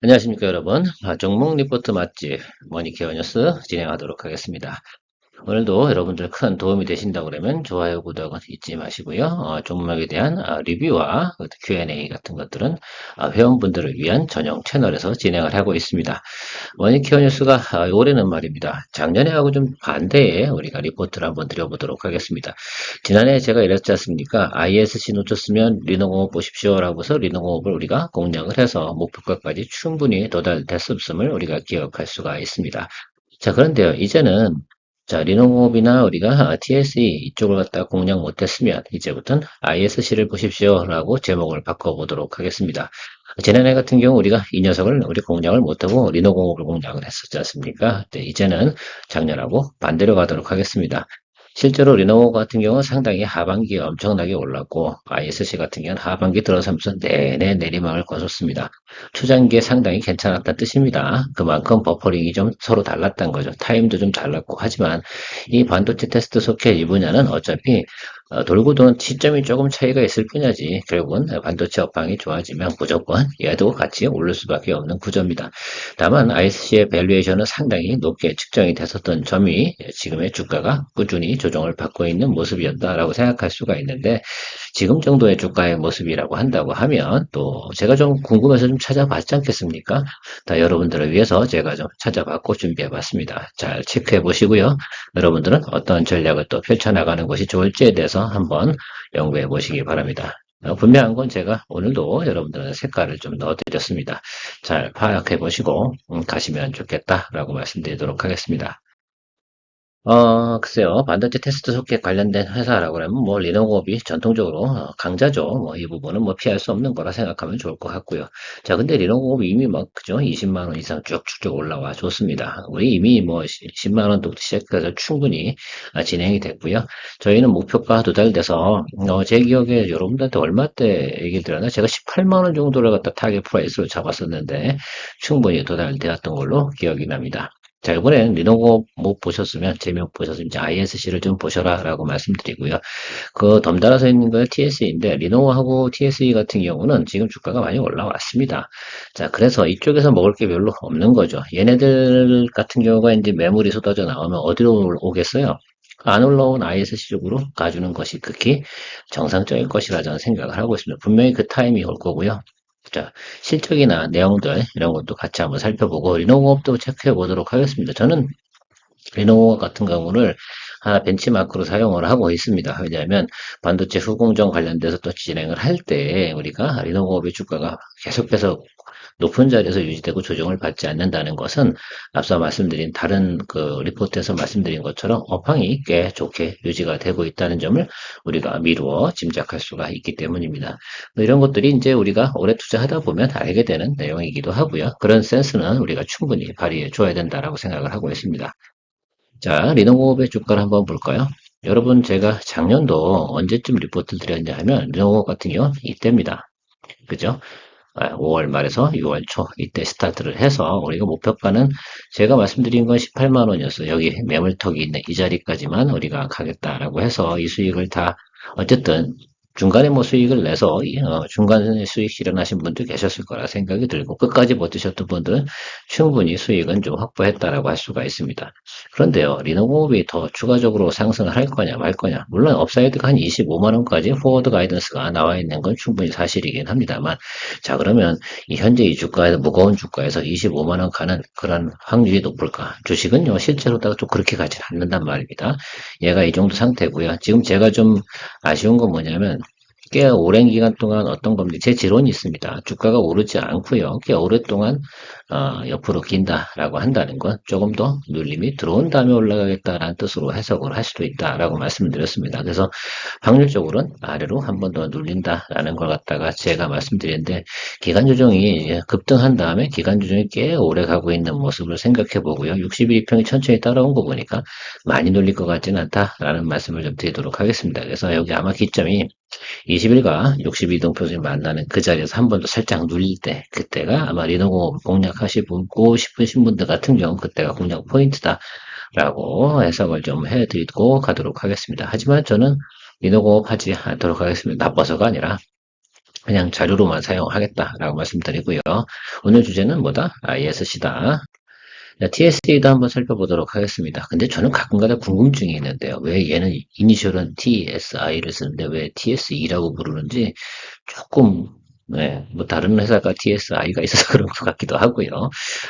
안녕하십니까, 여러분. 종목 리포트 맛집 머니케어 뉴스 진행하도록 하겠습니다. 오늘도 여러분들 큰 도움이 되신다고 그러면 좋아요, 구독은 잊지 마시고요. 종목에 대한 리뷰와 Q&A 같은 것들은 회원분들을 위한 전용 채널에서 진행을 하고 있습니다. 머니케어 뉴스가 올해는 말입니다. 작년에하고 좀 반대에 우리가 리포트를 한번 드려보도록 하겠습니다. 지난해 제가 이랬지 않습니까? ISC 놓쳤으면 리노공업 보십시오라고 해서 리노공업을 우리가 공략을 해서 목표가까지 충분히 도달됐음을 우리가 기억할 수가 있습니다. 자, 그런데요, 이제는 자, 리노공업이나 우리가 TSE 이쪽을 갖다 공략 못했으면 이제부터는 ISC를 보십시오라고 제목을 바꿔보도록 하겠습니다. 지난해 같은 경우 우리가 이 녀석을 우리 공략을 못하고 리노공업을 공략을 했었지 않습니까? 네, 이제는 작년하고 반대로 가도록 하겠습니다. 실제로 리노 같은 경우는 상당히 하반기에 엄청나게 올랐고 ISC 같은 경우는 하반기 들어서면서 내내 내리막을 거뒀습니다. 초장기에 상당히 괜찮았다는 뜻입니다. 그만큼 버퍼링이 좀 서로 달랐던 거죠. 타임도 좀 달랐고 하지만 이 반도체 테스트 소켓 이 분야는 어차피 돌고 도는 시점이 조금 차이가 있을 뿐이지 결국은 반도체 업황이 좋아지면 무조건 얘도 같이 오를 수밖에 없는 구조입니다. 다만 ISC의 밸류에이션은 상당히 높게 측정이 됐었던 점이 지금의 주가가 꾸준히 조정을 받고 있는 모습이었다라고 생각할 수가 있는데 지금 정도의 주가의 모습이라고 한다고 하면 또 제가 좀 궁금해서 좀 찾아봤지 않겠습니까? 다 여러분들을 위해서 제가 좀 찾아봤고 준비해봤습니다. 잘 체크해 보시고요. 여러분들은 어떤 전략을 또 펼쳐나가는 것이 좋을지에 대해서 한번 연구해 보시기 바랍니다. 분명한 건 제가 오늘도 여러분들의 색깔을 좀 넣어드렸습니다. 잘 파악해 보시고 가시면 좋겠다라고 말씀드리도록 하겠습니다. 글쎄요. 반도체 테스트 소켓 관련된 회사라고 그러면 뭐 리노공업이 전통적으로 강자죠. 뭐 이 부분은 뭐 피할 수 없는 거라 생각하면 좋을 것 같고요. 자, 근데 리노공업이 이미 막 그죠? 20만 원 이상 쭉쭉쭉 올라와 좋습니다. 우리 이미 뭐 10만 원부터 시작해서 충분히 진행이 됐고요. 저희는 목표가 도달돼서 제 기억에 여러분들한테 얼마 때 얘기 드렸나? 제가 18만 원 정도를 갖다 타겟 프라이스로 잡았었는데 충분히 도달되었던 걸로 기억이 납니다. 자, 이번엔 리노고 못 보셨으면, 제목 보셨으면 이제 ISC를 좀 보셔라 라고 말씀드리고요. 그 덤달아서 있는 거 TSE인데, 리노하고 TSE 같은 경우는 지금 주가가 많이 올라왔습니다. 자, 그래서 이쪽에서 먹을 게 별로 없는 거죠. 얘네들 같은 경우가 이제 매물이 쏟아져 나오면 어디로 오겠어요? 안 올라온 ISC 쪽으로 가주는 것이 극히 정상적인 것이라 저는 생각을 하고 있습니다. 분명히 그 타임이 올 거고요. 자, 실적이나 내용들 이런 것도 같이 한번 살펴보고 리노공업도 체크해 보도록 하겠습니다. 저는 리노공업 같은 경우를 하나 벤치마크로 사용을 하고 있습니다. 왜냐하면 반도체 후공정 관련돼서 또 진행을 할 때 우리가 리노공업의 주가가 계속해서 높은 자리에서 유지되고 조정을 받지 않는다는 것은 앞서 말씀드린 다른 그 리포트에서 말씀드린 것처럼 업황이 꽤 좋게 유지가 되고 있다는 점을 우리가 미루어 짐작할 수가 있기 때문입니다. 이런 것들이 이제 우리가 오래 투자하다 보면 알게 되는 내용이기도 하고요. 그런 센스는 우리가 충분히 발휘해 줘야 된다라고 생각을 하고 있습니다. 자, 리노공업의 주가를 한번 볼까요? 여러분, 제가 작년도 언제쯤 리포트를 드렸냐 하면 리노공업 같은 경우는 이때입니다. 그죠? 5월 말에서 6월 초 이때 스타트를 해서 우리가 목표가는 제가 말씀드린 건 18만 원이었어요. 여기 매물턱이 있는 이 자리까지만 우리가 가겠다라고 해서 이 수익을 다 어쨌든 중간에 뭐 수익을 내서 중간에 수익 실현하신 분도 계셨을 거라 생각이 들고 끝까지 버티셨던 분들은 충분히 수익은 좀 확보했다라고 할 수가 있습니다. 그런데요, 리노공업이 더 추가적으로 상승을 할 거냐 말 거냐 물론 업사이드가 한 25만 원까지 포워드 가이던스가 나와 있는 건 충분히 사실이긴 합니다만 자, 그러면 이 현재 이 주가에서 무거운 주가에서 25만 원 가는 그런 확률이 높을까? 주식은요, 실제로다가 또 그렇게 가지 않는단 말입니다. 얘가 이 정도 상태고요. 지금 제가 좀 아쉬운 건 뭐냐면 꽤 오랜 기간 동안 어떤 겁니다. 제 지론이 있습니다. 주가가 오르지 않고요. 꽤 오랫동안 옆으로 긴다라고 한다는 건 조금 더 눌림이 들어온 다음에 올라가겠다라는 뜻으로 해석을 할 수도 있다라고 말씀을 드렸습니다. 그래서 확률적으로는 아래로 한 번 더 눌린다라는 걸 갖다가 제가 말씀드렸는데 기간 조정이 급등한 다음에 기간 조정이 꽤 오래 가고 있는 모습을 생각해 보고요. 60일 이평이 천천히 따라온 거 보니까 많이 눌릴 것 같지는 않다라는 말씀을 좀 드리도록 하겠습니다. 그래서 여기 아마 기점이 20일과 62동표를 만나는 그 자리에서 한 번 더 살짝 눌릴 때, 그때가 아마 리노공업 공략하시고 싶으신 분들 같은 경우 그때가 공략 포인트다라고 해석을 좀 해드리고 가도록 하겠습니다. 하지만 저는 리노공업 하지 않도록 하겠습니다. 나빠서가 아니라 그냥 자료로만 사용하겠다라고 말씀드리고요. 오늘 주제는 뭐다? ISC다. TSA도 한번 살펴보도록 하겠습니다. 근데 저는 가끔가다 궁금증이 있는데요. 왜 얘는 이니셜은 TSI를 쓰는데 왜 TSE라고 부르는지 조금, 네, 뭐 다른 회사가 TSI가 있어서 그런 것 같기도 하고요.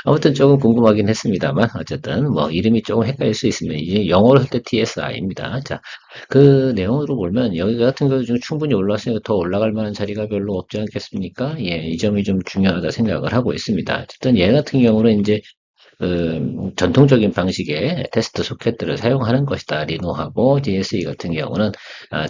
아무튼 조금 궁금하긴 했습니다만 어쨌든 뭐 이름이 조금 헷갈릴 수 있으면 이제 영어로 할 때 TSI입니다. 자, 그 내용으로 보면 여기 같은 경우 중 충분히 올라왔으니까 더 올라갈 만한 자리가 별로 없지 않겠습니까? 예, 이 점이 좀 중요하다 생각을 하고 있습니다. 어쨌든 얘 같은 경우는 이제 전통적인 방식의 테스트 소켓들을 사용하는 것이다. 리노하고 DSE 같은 경우는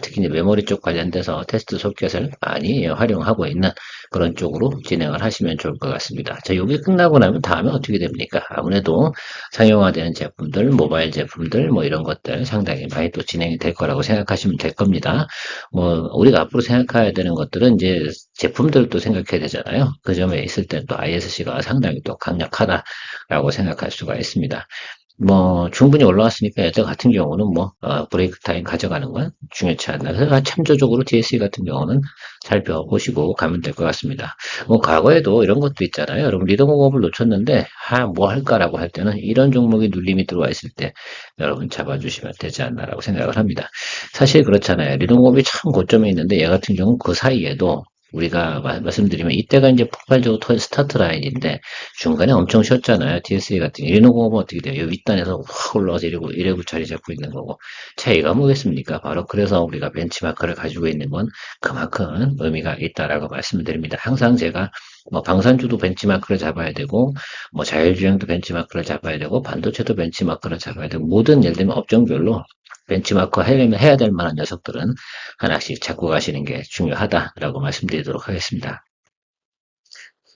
특히 이제 메모리 쪽 관련돼서 테스트 소켓을 많이 활용하고 있는 그런 쪽으로 진행을 하시면 좋을 것 같습니다. 자, 여기 끝나고 나면 다음에 어떻게 됩니까? 아무래도 상용화되는 제품들, 모바일 제품들, 뭐 이런 것들 상당히 많이 또 진행이 될 거라고 생각하시면 될 겁니다. 뭐 우리가 앞으로 생각해야 되는 것들은 이제 제품들도 생각해야 되잖아요. 그 점에 있을 때 또 ISC가 상당히 또 강력하다라고 생각할 수가 있습니다. 뭐 충분히 올라왔으니까 얘들 같은 경우는 뭐 브레이크 타임 가져가는 건 중요치 않나. 그래서 참조적으로 DSE 같은 경우는 잘 배워보시고 가면 될 것 같습니다. 뭐 과거에도 이런 것도 있잖아요. 여러분 리더공업을 놓쳤는데 뭐 할까라고 할 때는 이런 종목이 눌림이 들어와 있을 때 여러분 잡아주시면 되지 않나라고 생각을 합니다. 사실 그렇잖아요. 리더공업이 참 고점에 있는데 얘 같은 경우는 그 사이에도 우리가 말씀드리면 이때가 이제 폭발적으로 스타트 라인인데 중간에 엄청 쉬었잖아요. DSE 같은 게. 리노공업은 어떻게 돼요? 이 윗단에서 확 올라와서 이래고 자리 잡고 있는 거고. 차이가 뭐겠습니까? 바로 그래서 우리가 벤치마크를 가지고 있는 건 그만큼 의미가 있다라고 말씀을 드립니다. 항상 제가 뭐 방산주도 벤치마크를 잡아야 되고, 뭐 자율주행도 벤치마크를 잡아야 되고, 반도체도 벤치마크를 잡아야 되고, 모든 예를 들면 업종별로 벤치마크 하려면 해야 될 만한 녀석들은 하나씩 잡고 가시는 게 중요하다라고 말씀드리도록 하겠습니다.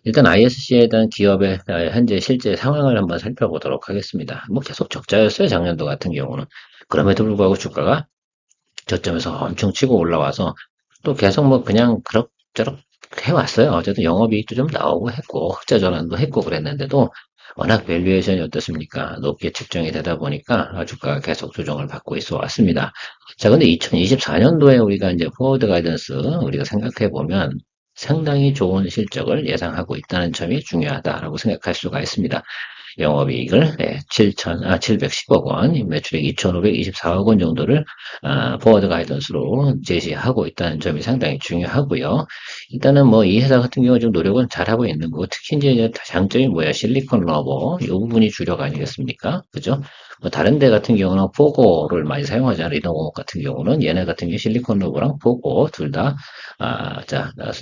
일단 ISC에 대한 기업의 현재 실제 상황을 한번 살펴보도록 하겠습니다. 뭐 계속 적자였어요, 작년도 같은 경우는. 그럼에도 불구하고 주가가 저점에서 엄청 치고 올라와서 또 계속 뭐 그냥 그럭저럭 해왔어요. 어쨌든 영업이익도 좀 나오고 했고, 흑자 전환도 했고 그랬는데도 워낙 밸류에이션이 어떻습니까? 높게 측정이 되다 보니까 주가가 계속 조정을 받고 있어 왔습니다. 자, 근데 2024년도에 우리가 이제 포워드 가이던스 우리가 생각해 보면 상당히 좋은 실적을 예상하고 있다는 점이 중요하다라고 생각할 수가 있습니다. 영업이익을 710억 원, 매출액 2,524억 원 정도를 포워드 가이던스로 제시하고 있다는 점이 상당히 중요하고요. 일단은 뭐 이 회사 같은 경우 좀 노력은 잘하고 있는 거고 특히 이제 장점이 뭐야 실리콘 러버 이 부분이 주력 아니겠습니까? 그죠? 뭐 다른 데 같은 경우는 포고를 많이 사용하잖아요. 리노공업 같은 경우는 얘네 같은 경우 실리콘 러버랑 포고 둘다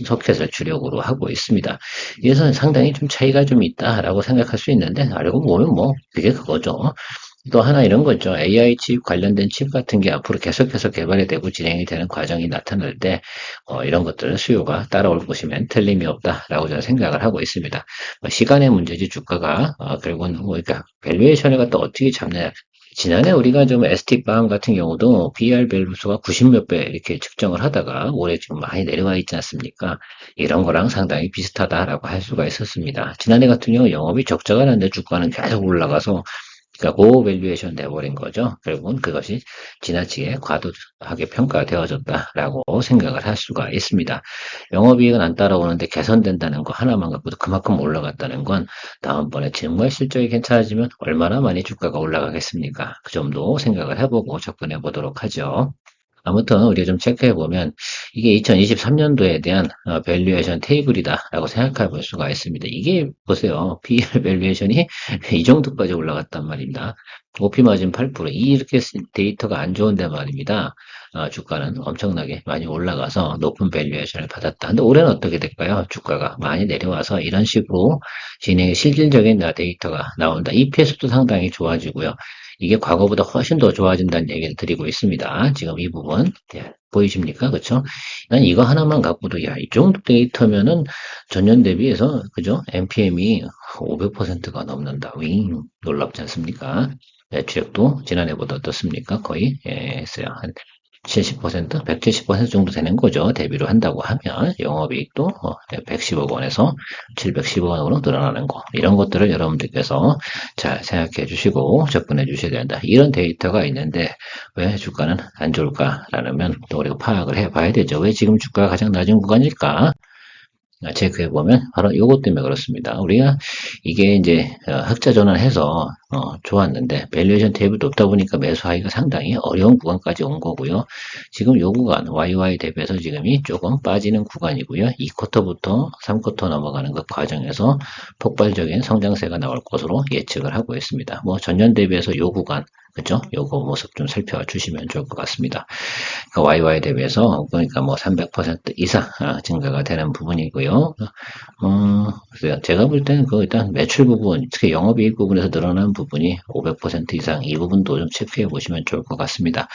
소켓을 주력으로 하고 있습니다. 이에서는 상당히 좀 차이가 좀 있다라고 생각할 수 있는데 알고 보면 뭐 그게 그거죠. 또 하나 이런 거죠. AI 칩 관련된 칩 같은 게 앞으로 계속해서 개발이 되고 진행이 되는 과정이 나타날 때 이런 것들은 수요가 따라올 것이면 틀림이 없다라고 저는 생각을 하고 있습니다. 시간의 문제지 주가가 결국은 뭐 그러니까 밸류에이션을 갖다 어떻게 잡느냐. 지난해 우리가 좀 ST팜 같은 경우도 BR 밸류수가 90 몇 배 이렇게 측정을 하다가 올해 지금 많이 내려와 있지 않습니까? 이런 거랑 상당히 비슷하다라고 할 수가 있었습니다. 지난해 같은 경우 영업이 적자가 났는데 주가는 계속 올라가서 그러니까 고밸류에이션 돼버린 거죠. 결국은 그것이 지나치게 과도하게 평가되어졌다라고 생각을 할 수가 있습니다. 영업이익은 안 따라오는데 개선된다는 거 하나만 갖고도 그만큼 올라갔다는 건 다음번에 정말 실적이 괜찮아지면 얼마나 많이 주가가 올라가겠습니까? 그 점도 생각을 해보고 접근해 보도록 하죠. 아무튼 우리가 좀 체크해 보면 이게 2023년도에 대한 밸류에이션 테이블이다라고 생각해 볼 수가 있습니다. 이게 보세요. PL 밸류에이션이 이 정도까지 올라갔단 말입니다. OP 마진 8%. 이렇게 데이터가 안 좋은데 말입니다. 주가는 엄청나게 많이 올라가서 높은 밸류에이션을 받았다. 근데 올해는 어떻게 될까요? 주가가 많이 내려와서 이런 식으로 진행의 실질적인 데이터가 나온다. EPS도 상당히 좋아지고요. 이게 과거보다 훨씬 더 좋아진다는 얘기를 드리고 있습니다. 지금 이 부분 보이십니까? 그렇죠? 난 이거 하나만 갖고도 이 정도 데이터면은 전년 대비해서 그죠? NPM이 500%가 넘는다. 윙 놀랍지 않습니까? 매출액도 지난해보다 어떻습니까? 거의 했어요. 한 70%, 170% 정도 되는 거죠. 대비로 한다고 하면 영업이익도 110억 원에서 710억 원으로 늘어나는 거. 이런 것들을 여러분들께서 잘 생각해 주시고 접근해 주셔야 된다. 이런 데이터가 있는데 왜 주가는 안 좋을까라면 또 우리가 파악을 해 봐야 되죠. 왜 지금 주가가 가장 낮은 구간일까? 체크해보면 바로 요것 때문에 그렇습니다. 우리가 이게 이제 흑자 전환해서 좋았는데 밸류에이션 대비 높다 보니까 매수하기가 상당히 어려운 구간까지 온 거고요. 지금 요 구간 YY 대비해서 지금이 조금 빠지는 구간이고요. 2쿼터부터 3쿼터 넘어가는 그 과정에서 폭발적인 성장세가 나올 것으로 예측을 하고 있습니다. 뭐 전년 대비해서 요 구간 그죠? 요거 모습 좀 살펴주시면 좋을 것 같습니다. 그러니까 YY 대비해서 그러니까 뭐 300% 이상 증가가 되는 부분이고요. 글쎄요. 제가 볼 때는 그 일단 매출 부분, 특히 영업이익 부분에서 늘어난 부분이 500% 이상 이 부분도 좀 체크해 보시면 좋을 것 같습니다.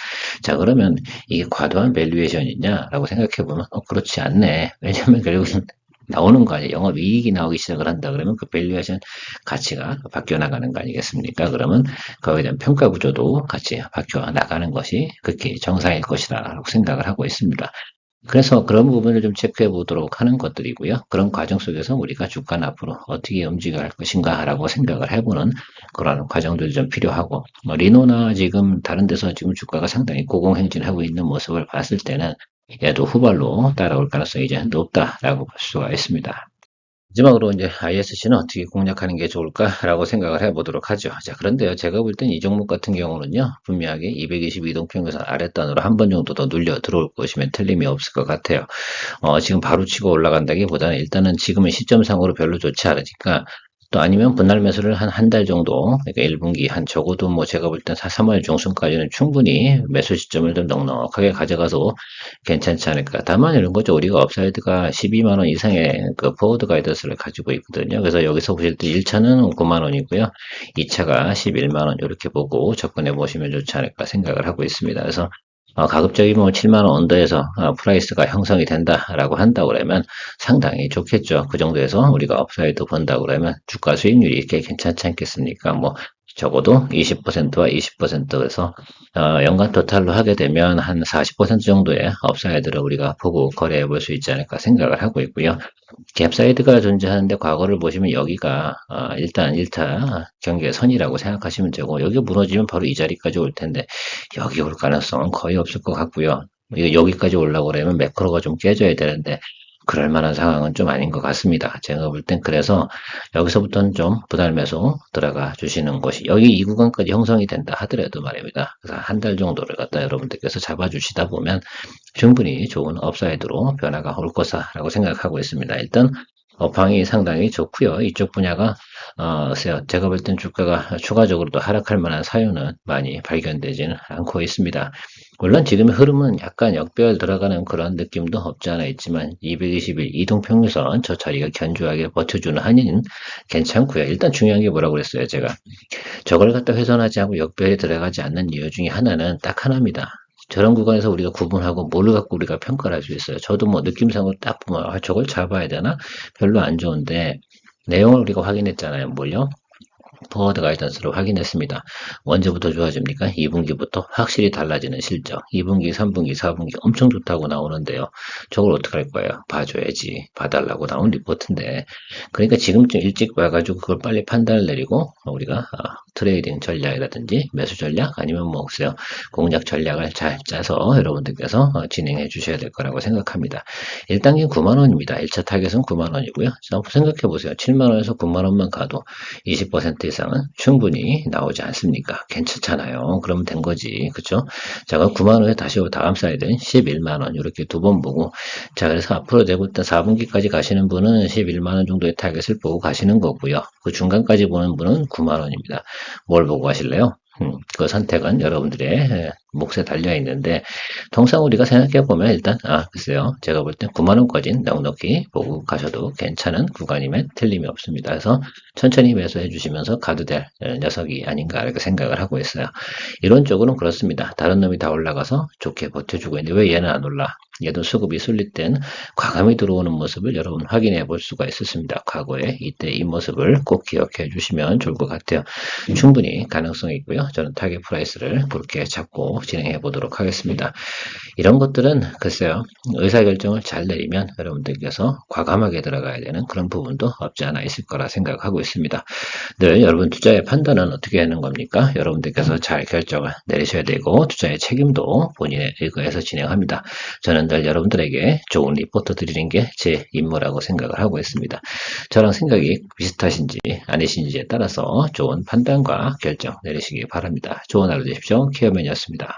자, 그러면 이게 과도한 밸류에이션이냐라고 생각해 보면 그렇지 않네. 왜냐면 결국은 나오는 거 아니에요. 영업이익이 나오기 시작을 한다 그러면 그 밸류에이션 가치가 바뀌어 나가는 거 아니겠습니까? 그러면 그거에 대한 평가 구조도 같이 바뀌어 나가는 것이 극히 정상일 것이라고 생각을 하고 있습니다. 그래서 그런 부분을 좀 체크해 보도록 하는 것들이고요. 그런 과정 속에서 우리가 주가는 앞으로 어떻게 움직여야 할 것인가라고 생각을 해보는 그런 과정들이 좀 필요하고, 뭐 리노나 지금 다른 데서 지금 주가가 상당히 고공행진하고 있는 모습을 봤을 때는 얘도 후발로 따라올 가능성이 이제 높다라고 볼 수가 있습니다. 마지막으로 이제 ISC는 어떻게 공략하는 게 좋을까라고 생각을 해보도록 하죠. 자, 그런데요, 제가 볼 땐 이 종목 같은 경우는요, 분명하게 222동평에서 아랫단으로 한 번 정도 더 눌려 들어올 것이면 틀림이 없을 것 같아요. 지금 바로 치고 올라간다기보다는 일단은 지금의 시점상으로 별로 좋지 않으니까 또 아니면 분할 매수를 한 달 정도, 그러니까 1분기 한 적어도 뭐 제가 볼 땐 3월 중순까지는 충분히 매수 시점을 좀 넉넉하게 가져가서 괜찮지 않을까. 다만 이런 거죠. 우리가 업사이드가 12만 원 이상의 그 포워드 가이드스를 가지고 있거든요. 그래서 여기서 보실 때 1차는 9만 원이고요. 2차가 11만 원 이렇게 보고 접근해 보시면 좋지 않을까 생각을 하고 있습니다. 그래서 가급적이면 뭐 7만 원 언더에서 프라이스가 형성이 된다라고 한다고 그러면 상당히 좋겠죠. 그 정도에서 우리가 업사이드 본다고 그러면 주가 수익률이 이렇게 괜찮지 않겠습니까? 뭐 적어도 20%와 20%에서 연간 토탈로 하게 되면 한 40% 정도의 업사이드를 우리가 보고 거래해 볼 수 있지 않을까 생각을 하고 있고요. 갭사이드가 존재하는데 과거를 보시면 여기가 일단 1차 경계선이라고 생각하시면 되고 여기 무너지면 바로 이 자리까지 올 텐데 여기 올 가능성은 거의 없을 것 같고요. 여기까지 올라고 그러면 매크로가 좀 깨져야 되는데 그럴 만한 상황은 좀 아닌 것 같습니다. 제가 볼 땐 그래서 여기서부터는 좀 분할 매수 들어가 주시는 것이 여기 이 구간까지 형성이 된다 하더라도 말입니다. 그래서 한 달 정도를 갖다 여러분들께서 잡아주시다 보면 충분히 좋은 업사이드로 변화가 올 거다라고 생각하고 있습니다. 일단 업황이 상당히 좋고요. 이쪽 분야가 글쎄요. 제가 볼 땐 주가가 추가적으로도 하락할 만한 사유는 많이 발견되지는 않고 있습니다. 물론 지금의 흐름은 약간 역배열 들어가는 그런 느낌도 없지 않아 있지만 221 이동평균선 저 자리가 견조하게 버텨주는 한은 괜찮고요. 일단 중요한 게 뭐라고 그랬어요. 제가 저걸 갖다 훼손하지 않고 역배열에 들어가지 않는 이유 중에 하나는 딱 하나입니다. 저런 구간에서 우리가 구분하고 뭘 갖고 우리가 평가를 할 수 있어요. 저도 뭐 느낌상으로 딱 보면 저걸 잡아야 되나? 별로 안 좋은데 내용을 우리가 확인했잖아요. 뭘요? 포워드 가이던스를 확인했습니다. 언제부터 좋아집니까? 2분기부터 확실히 달라지는 실적. 2분기, 3분기, 4분기 엄청 좋다고 나오는데요. 저걸 어떻게 할 거예요? 봐줘야지. 봐달라고 나온 리포트인데. 그러니까 지금쯤 일찍 와가지고 그걸 빨리 판단을 내리고 우리가 트레이딩 전략이라든지 매수 전략 아니면 뭐 글쎄요 공략 전략을 잘 짜서 여러분들께서 진행해 주셔야 될 거라고 생각합니다. 1단계 9만 원입니다. 1차 타겟은 9만 원이고요. 생각해 보세요. 7만 원에서 9만 원만 가도 20% 이상은 충분히 나오지 않습니까? 괜찮잖아요. 그러면 된 거지. 그쵸? 자, 그럼 9만 원에 다시 다음 사이드는 11만 원 이렇게 두 번 보고 자, 그래서 앞으로 내고 일단 4분기까지 가시는 분은 11만 원 정도의 타겟을 보고 가시는 거고요. 그 중간까지 보는 분은 9만 원입니다. 뭘 보고 하실래요? 그 선택은 여러분들의 몫에 달려 있는데 통상 우리가 생각해 보면 일단 글쎄요 제가 볼 땐 9만 원까지는 넉넉히 보고 가셔도 괜찮은 구간이면 틀림이 없습니다. 그래서 천천히 매수해 주시면서 가도 될 녀석이 아닌가 이렇게 생각을 하고 있어요. 이론적으로는 그렇습니다. 다른 놈이 다 올라가서 좋게 버텨주고 있는데 왜 얘는 안 올라? 얘도 수급이 쏠릴 땐 과감히 들어오는 모습을 여러분 확인해 볼 수가 있었습니다. 과거에 이때 이 모습을 꼭 기억해 주시면 좋을 것 같아요. 충분히 가능성이 있고요. 저는 타겟 프라이스를 그렇게 잡고 진행해 보도록 하겠습니다. 이런 것들은 글쎄요, 의사결정을 잘 내리면 여러분들께서 과감하게 들어가야 되는 그런 부분도 없지 않아 있을 거라 생각하고 있습니다. 늘 여러분 투자의 판단은 어떻게 하는 겁니까? 여러분들께서 잘 결정을 내리셔야 되고 투자의 책임도 본인의 의거에서 진행합니다. 저는 늘 여러분들에게 좋은 리포트 드리는 게 제 임무라고 생각을 하고 있습니다. 저랑 생각이 비슷하신지 아니신지에 따라서 좋은 판단과 결정 내리시기 바랍니다. 좋은 하루 되십시오. 케어맨이었습니다.